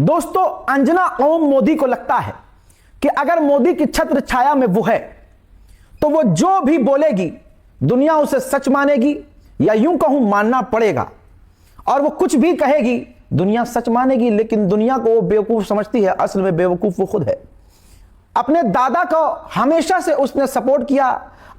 दोस्तों, अंजना ओम मोदी को लगता है कि अगर मोदी की छत्र छाया में वो है तो वो जो भी बोलेगी दुनिया उसे सच मानेगी, या यूं कहूं मानना पड़ेगा। और वो कुछ भी कहेगी दुनिया सच मानेगी, लेकिन दुनिया को वो बेवकूफ समझती है, असल में बेवकूफ वो खुद है। अपने दादा को हमेशा से उसने सपोर्ट किया,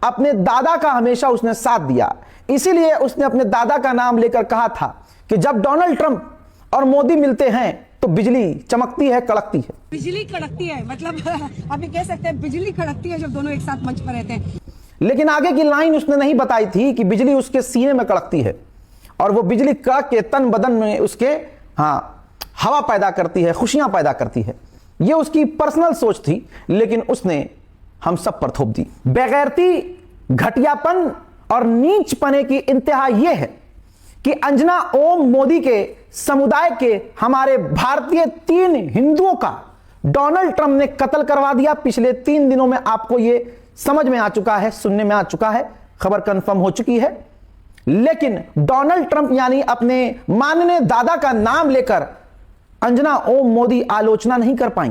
अपने दादा का हमेशा उसने साथ दिया। इसीलिए उसने अपने दादा का नाम लेकर कहा था कि जब डोनाल्ड ट्रंप और मोदी मिलते हैं तो बिजली चमकती है, कड़कती है। बिजली कड़कती है, मतलब अभी कह सकते हैं बिजली कड़कती है जब दोनों एक साथ मंच पर रहते हैं। लेकिन आगे की लाइन उसने नहीं बताई थी कि बिजली उसके सीने में कड़कती है और वो बिजली कड़क के तन बदन में उसके हवा पैदा करती है, खुशियां पैदा करती है। ये उसकी पर्सनल सोच थी, लेकिन उसने हम सब पर थोप दी। बेगैरती, घटियापन और नीचपने की इंतहा यह है कि अंजना ओम मोदी के समुदाय के हमारे भारतीय 3 हिंदुओं का डोनाल्ड ट्रंप ने कत्ल करवा दिया। पिछले 3 दिनों में आपको यह समझ में आ चुका है, सुनने में आ चुका है, खबर कंफर्म हो चुकी है। लेकिन डोनाल्ड ट्रंप यानी अपने माननीय दादा का नाम लेकर अंजना ओम मोदी आलोचना नहीं कर पाई।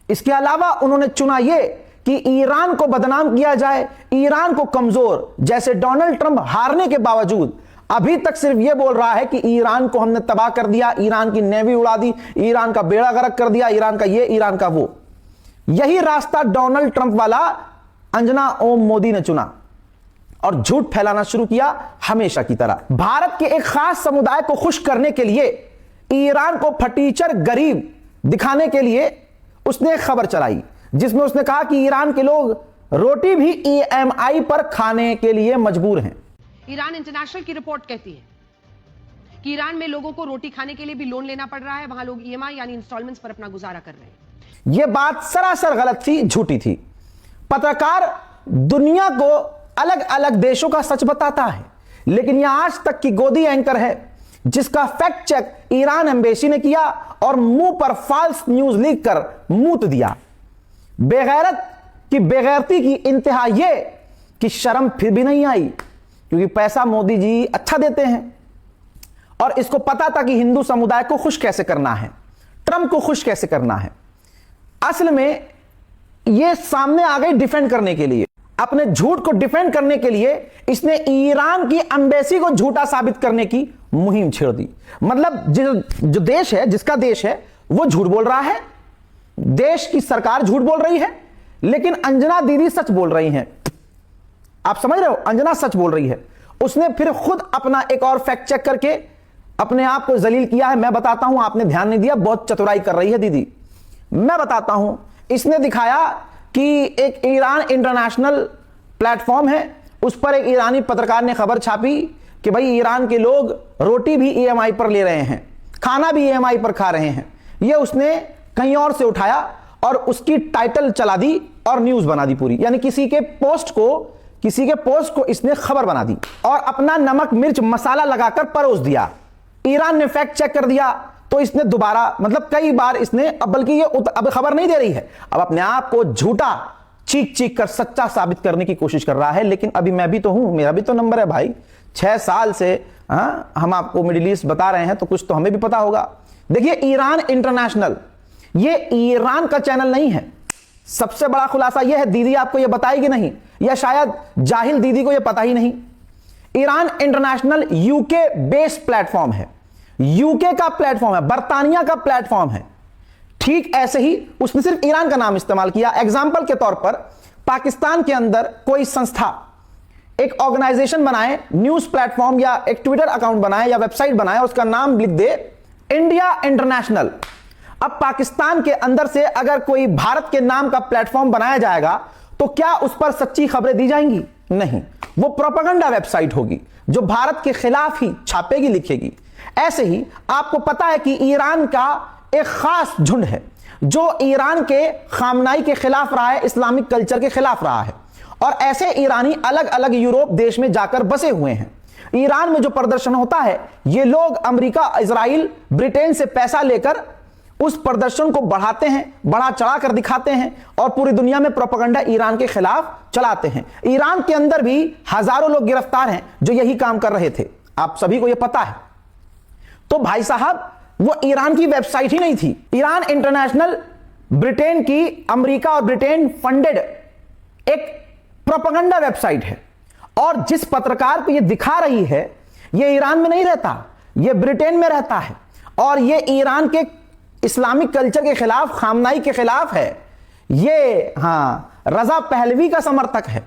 इसके अलावा उन्होंने चुना यह कि ईरान को बदनाम किया जाए, ईरान को कमजोर। जैसे डोनाल्ड ट्रंप हारने के बावजूद अभी तक सिर्फ यह बोल रहा है कि ईरान को हमने तबाह कर दिया, ईरान की नेवी उड़ा दी, ईरान का बेड़ा गर्क कर दिया, ईरान का ये, ईरान का वो। यही रास्ता डोनाल्ड ट्रंप वाला अंजना ओम मोदी ने चुना और झूठ फैलाना शुरू किया हमेशा की तरह। भारत के एक खास समुदाय को खुश करने के लिए, ईरान को फटीचर गरीब दिखाने के लिए उसने एक खबर चलाई जिसमें उसने कहा कि ईरान के लोग रोटी भी EMI पर खाने के लिए मजबूर हैं। ईरान इंटरनेशनल की रिपोर्ट कहती है कि ईरान में लोगों को रोटी खाने के लिए भी लोन लेना पड़ रहा है। वहां लोग EMI यानी इंस्टॉलमेंट्स पर अपना गुजारा कर रहे हैं। यह बात सरासर गलत थी, झूठी थी। पत्रकार दुनिया को अलग अलग देशों का सच बताता है, लेकिन यह आज तक की गोदी एंकर है जिसका फैक्ट चेक ईरान एम्बेसी ने किया और मुंह पर फॉल्स न्यूज लिख कर मूत दिया। बेगैरत की बेगैरती की इंतहा यह कि शर्म फिर भी नहीं आई, क्योंकि पैसा मोदी जी अच्छा देते हैं और इसको पता था कि हिंदू समुदाय को खुश कैसे करना है, ट्रंप को खुश कैसे करना है। असल में यह सामने आ गई डिफेंड करने के लिए, अपने झूठ को डिफेंड करने के लिए इसने ईरान की एम्बेसी को झूठा साबित करने की मुहिम छेड़ दी। मतलब जो देश है, जिसका देश है, वो झूठ बोल रहा है, देश की सरकार झूठ बोल रही है, लेकिन अंजना दीदी सच बोल रही हैं। आप समझ रहे हो, अंजना सच बोल रही है। उसने फिर खुद अपना एक और फैक्ट चेक करके अपने आप को जलील किया है। मैं बताता हूं, आपने ध्यान नहीं दिया, बहुत चतुराई कर रही है दीदी। मैं बताता हूं, इसने दिखाया कि एक ईरान इंटरनेशनल प्लेटफॉर्म है, उस पर एक ईरानी पत्रकार ने खबर छापी कि भाई ईरान के लोग रोटी भी EMI पर ले रहे हैं, खाना भी EMI पर खा रहे हैं। यह उसने कहीं और से उठाया और उसकी टाइटल चला दी और न्यूज बना दी पूरी, यानी किसी के पोस्ट को इसने खबर बना दी और अपना नमक मिर्च मसाला लगाकर परोस दिया। ईरान ने फैक्ट चेक कर दिया तो इसने दोबारा, मतलब कई बार इसने, अब बल्कि ये अब खबर नहीं दे रही है, अब अपने आप को झूठा चीख चीख कर सच्चा साबित करने की कोशिश कर रहा है। लेकिन अभी मैं भी तो हूं, मेरा भी तो नंबर है भाई। 6 साल से हम आपको मिडिल ईस्ट बता रहे हैं, तो कुछ तो हमें भी पता होगा। देखिए, ईरान इंटरनेशनल ये ईरान का चैनल नहीं है। सबसे बड़ा खुलासा यह है, दीदी आपको यह बताएगी नहीं, या शायद जाहिल दीदी को यह पता ही नहीं। Iran international UK based platform है, UK का प्लेटफॉर्म है, बर्तानिया का प्लेटफॉर्म है। ठीक ऐसे ही उसने सिर्फ ईरान का नाम इस्तेमाल किया। एग्जाम्पल के तौर पर, पाकिस्तान के अंदर कोई संस्था एक ऑर्गेनाइजेशन बनाए, न्यूज प्लेटफॉर्म या एक ट्विटर अकाउंट बनाए या वेबसाइट बनाए, उसका नाम लिख दे इंडिया इंटरनेशनल। अब पाकिस्तान के अंदर से अगर कोई भारत के नाम का प्लेटफॉर्म बनाया जाएगा तो क्या उस पर सच्ची खबरें दी जाएंगी? नहीं, वो प्रोपेगेंडा वेबसाइट होगी जो भारत के खिलाफ ही छापेगी, लिखेगी। ऐसे ही आपको पता है कि ईरान का एक खास झुंड है जो ईरान के खामनाई के खिलाफ रहा है, इस्लामिक कल्चर के खिलाफ रहा है, और ऐसे ईरानी अलग अलग यूरोप देश में जाकर बसे हुए हैं। ईरान में जो प्रदर्शन होता है, ये लोग अमेरिका, इजराइल, ब्रिटेन से पैसा लेकर उस प्रदर्शन को बढ़ाते हैं, बढ़ा चढ़ा कर दिखाते हैं और पूरी दुनिया में प्रोपेगेंडा ईरान के खिलाफ चलाते हैं। ईरान के अंदर भी हजारों लोग गिरफ्तार हैं जो यही काम कर रहे थे, आप सभी को यह पता है। तो भाई साहब, वो ईरान की वेबसाइट ही नहीं थी। ईरान इंटरनेशनल ब्रिटेन की, अमेरिका और ब्रिटेन फंडेड एक प्रोपेगेंडा वेबसाइट है, और जिस पत्रकार को ये दिखा रही है ये ईरान में नहीं रहता, ये ब्रिटेन में रहता है, और ये ईरान के इस्लामिक कल्चर के खिलाफ, खामनाई के खिलाफ है। ये रजा पहलवी का समर्थक है।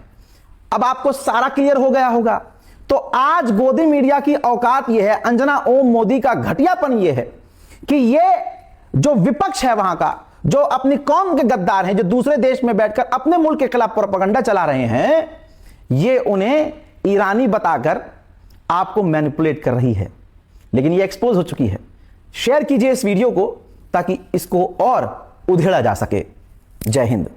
अब आपको सारा क्लियर हो गया होगा। तो आज गोदी मीडिया की औकात यह है, अंजना ओम मोदी का घटियापन यह है कि ये जो विपक्ष है वहां का, जो अपनी कौम के गद्दार हैं, जो दूसरे देश में बैठकर अपने मुल्क के खिलाफ प्रोपेगेंडा चला रहे हैं, ये उन्हें ईरानी बताकर आपको मैनिपुलेट कर रही है। लेकिन ये एक्सपोज हो चुकी है। शेयर कीजिए इस वीडियो को ताकि इसको और उधेड़ा जा सके। जय हिंद।